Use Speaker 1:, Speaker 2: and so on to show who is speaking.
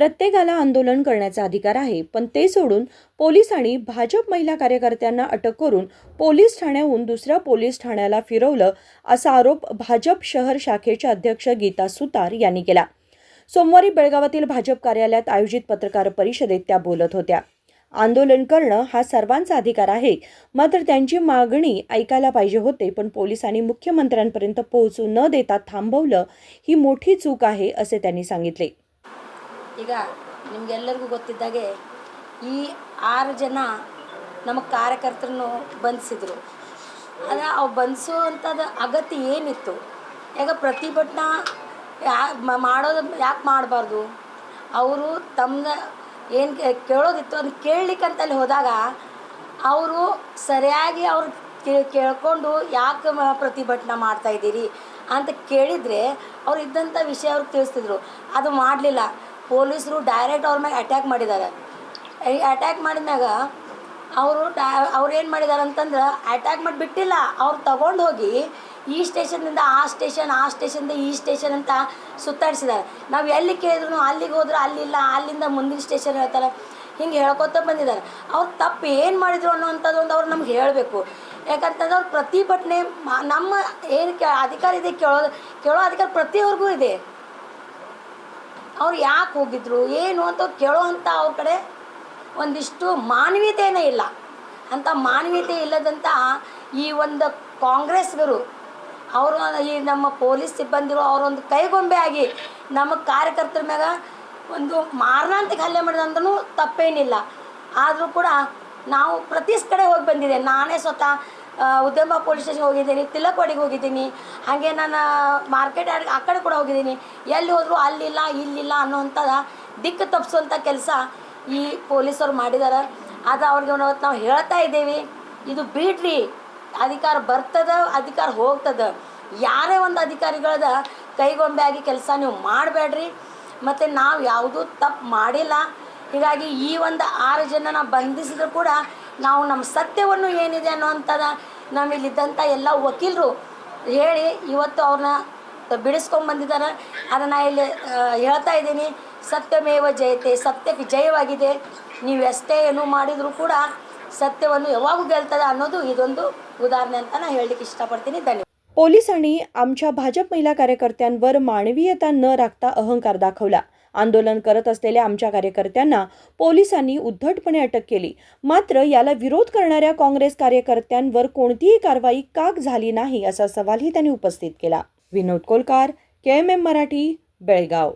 Speaker 1: प्रत्येकाला आंदोलन करण्याचा अधिकार आहे, पण ते सोडून पोलिसांनी भाजप महिला कार्यकर्त्यांना अटक करून पोलीस ठाण्याहून दुसऱ्या पोलीस ठाण्याला फिरवलं असा आरोप भाजप शहर शाखेच्या अध्यक्ष गीता सुतार यांनी केला। सोमवारी बेळगावातील भाजप कार्यालयात आयोजित पत्रकार परिषदेत त्या बोलत होत्या। आंदोलन करणं हा सर्वांचा अधिकार आहे, मात्र त्यांची मागणी ऐकायला पाहिजे होते, पण पोलिसांनी मुख्यमंत्र्यांपर्यंत पोहोचू न देता थांबवलं ही मोठी चूक आहे असे त्यांनी सांगितले।
Speaker 2: ಈಗ ನಿಮಗೆಲ್ಲರಿಗೂ ಗೊತ್ತಿದ್ದಾಗೆ ಈ 6 ಜನ ನಮ್ಮ ಕಾರ್ಯಕರ್ತರನ್ನು ಬಂಧಿಸಿದ್ರು। ಆದರೆ ಅವು ಬಂಧಿಸುವಂಥದ್ದು ಅಗತ್ಯ ಏನಿತ್ತು? ಈಗ ಪ್ರತಿಭಟನಾ ಮಾಡೋದು ಯಾಕೆ ಮಾಡಬಾರ್ದು? ಅವರು ತಮ್ಮ ಏನು ಕೇಳೋದಿತ್ತು ಅದನ್ನು ಕೇಳಲಿಕ್ಕಂತ ಅಲ್ಲಿ ಹೋದಾಗ ಅವರು ಸರಿಯಾಗಿ ಅವ್ರು ಕೇಳ್ಕೊಂಡು ಯಾಕೆ ಪ್ರತಿಭಟನೆ ಮಾಡ್ತಾಯಿದ್ದೀರಿ ಅಂತ ಕೇಳಿದರೆ ಅವ್ರು ಇದ್ದಂಥ ವಿಷಯ ಅವ್ರಿಗೆ ತಿಳಿಸ್ತಿದ್ರು। ಅದು ಮಾಡಲಿಲ್ಲ। ಪೊಲೀಸರು ಡೈರೆಕ್ಟ್ ಅವ್ರ ಮ್ಯಾಗೆ ಅಟ್ಯಾಕ್ ಮಾಡಿದ್ದಾರೆ। ಅಟ್ಯಾಕ್ ಮಾಡಿದ್ಮ್ಯಾಗ ಅವ್ರು ಏನು ಮಾಡಿದ್ದಾರೆ ಅಂತಂದ್ರೆ ಅಟ್ಯಾಕ್ ಮಾಡಿ ಬಿಟ್ಟಿಲ್ಲ, ಅವ್ರು ತಗೊಂಡು ಹೋಗಿ ಈ ಸ್ಟೇಷನ್ನಿಂದ ಆ ಸ್ಟೇಷನ್, ಆ ಸ್ಟೇಷನ್ನಿಂದ ಈ ಸ್ಟೇಷನ್ ಅಂತ ಸುತ್ತಾಡಿಸಿದ್ದಾರೆ। ನಾವು ಎಲ್ಲಿ ಕೇಳಿದ್ರು ಅಲ್ಲಿಗೆ ಹೋದ್ರೆ ಅಲ್ಲಿಲ್ಲ, ಅಲ್ಲಿಂದ ಮುಂದಿನ ಸ್ಟೇಷನ್ ಹೇಳ್ತಾರೆ, ಹಿಂಗೆ ಹೇಳ್ಕೊತ ಬಂದಿದ್ದಾರೆ। ಅವ್ರು ತಪ್ಪು ಏನು ಮಾಡಿದ್ರು ಅನ್ನೋವಂಥದ್ದು ಒಂದು ಅವ್ರು ನಮ್ಗೆ ಹೇಳಬೇಕು। ಯಾಕಂತಂದ್ರೆ ಅವ್ರ ಪ್ರತಿಭಟನೆ ನಮ್ಮ ಏನು ಅಧಿಕಾರ ಇದೆ, ಕೇಳೋ ಅಧಿಕಾರ ಪ್ರತಿಯೊರ್ಗೂ ಇದೆ। ಅವ್ರು ಯಾಕೆ ಹೋಗಿದ್ರು ಏನು ಅಂತ ಕೇಳೋ ಅಂಥ ಅವ್ರ ಕಡೆ ಒಂದಿಷ್ಟು ಮಾನವೀಯತೆಯೇ ಇಲ್ಲ। ಅಂಥ ಮಾನವೀಯತೆ ಇಲ್ಲದಂಥ ಈ ಒಂದು ಕಾಂಗ್ರೆಸ್ಗರು ಅವರು ಈ ನಮ್ಮ ಪೊಲೀಸ್ ಸಿಬ್ಬಂದಿರು ಅವರೊಂದು ಕೈಗೊಂಬೆ ಆಗಿ ನಮ್ಮ ಕಾರ್ಯಕರ್ತರ ಮ್ಯಾಗ ಒಂದು ಮಾರಣಾಂತಿಕ ಹಲ್ಲೆ ಮಾಡಿದಂದ್ರೂ ತಪ್ಪೇನಿಲ್ಲ। ಆದರೂ ಕೂಡ ನಾವು ಪ್ರತಿ ಕಡೆ ಹೋಗಿ ಬಂದಿದೆ। ನಾನೇ ಸ್ವತಃ ಉದ್ಯಮ ಪೊಲೀಸ್ ಸ್ಟೇಷನ್ಗೆ ಹೋಗಿದ್ದೀನಿ, ತಿಲಕವಾಡಿಗೆ ಹೋಗಿದ್ದೀನಿ, ಹಾಗೆ ನಾನು ಮಾರ್ಕೆಟ್ ಆ ಕಡೆ ಕೂಡ ಹೋಗಿದ್ದೀನಿ। ಎಲ್ಲಿ ಹೋದರೂ ಅಲ್ಲಿಲ್ಲ ಇಲ್ಲಿಲ್ಲ ಅನ್ನೋವಂಥದ್ದು ದಿಕ್ಕು ತಪ್ಪಿಸುವಂಥ ಕೆಲಸ ಈ ಪೊಲೀಸರು ಮಾಡಿದ್ದಾರೆ। ಅದು ಅವ್ರಿಗೆ ನಾವು ಹೇಳ್ತಾ ಇದ್ದೀವಿ, ಇದು ಬಿಡ್ರಿ, ಅಧಿಕಾರ ಬರ್ತದ, ಅಧಿಕಾರ ಹೋಗ್ತದ। ಯಾರೇ ಒಂದು ಅಧಿಕಾರಿಗಳದ ಕೈಗೊಂಬೆ ಆಗಿ ಕೆಲಸ ನೀವು ಮಾಡಬೇಡ್ರಿ। ಮತ್ತು ನಾವು ಯಾವುದೂ ತಪ್ಪು ಮಾಡಿಲ್ಲ। ಹೀಗಾಗಿ ಈ ಒಂದು 6 ಜನ ಬಂಧಿಸಿದ್ರು ಕೂಡ ನಾವು ನಮ್ಮ ಸತ್ಯವನ್ನು ಏನಿದೆ ಅನ್ನೋವಂಥದ್ದು ನಮ್ಮಲ್ಲಿದ್ದಂಥ ಎಲ್ಲ ವಕೀಲರು ಹೇಳಿ ಇವತ್ತು ಅವ್ರನ್ನ ಬಿಡಿಸ್ಕೊಂಡ್ಬಂದಿದ್ದಾರೆ। ಅದನ್ನು ಇಲ್ಲಿ ಹೇಳ್ತಾ ಇದ್ದೀನಿ, ಸತ್ಯಮೇವ ಜಯತೆ, ಸತ್ಯಕ್ಕೆ ಜಯವಾಗಿದೆ। ನೀವು ಎಷ್ಟೇ ಏನು ಮಾಡಿದರೂ ಕೂಡ ಸತ್ಯವನ್ನು ಯಾವಾಗೂ ಗೆಲ್ತದೆ ಅನ್ನೋದು ಇದೊಂದು उदाहरण ಅಂತ ನಾನು ಹೇಳಲಿಕ್ಕೆ ಇಷ್ಟಪಡ್ತೀನಿ। ಧನ್ಯವಾದ।
Speaker 1: पोलिसांनी आमच्या भाजप महिला कार्यकर्त्यांवर मानवीयता न राखता अहंकार दाखवला। आंदोलन करत असलेल्या आमच्या कार्यकर्त्यांना पोलिसांनी उद्धटपणे अटक केली, मात्र याला विरोध करणाऱ्या काँग्रेस कार्यकर्त्यांवर कोणतीही कारवाई का झाली नाही असा सवालही त्यांनी उपस्थित केला। विनोद कोलकार, KMM मराठी, बेळगाव।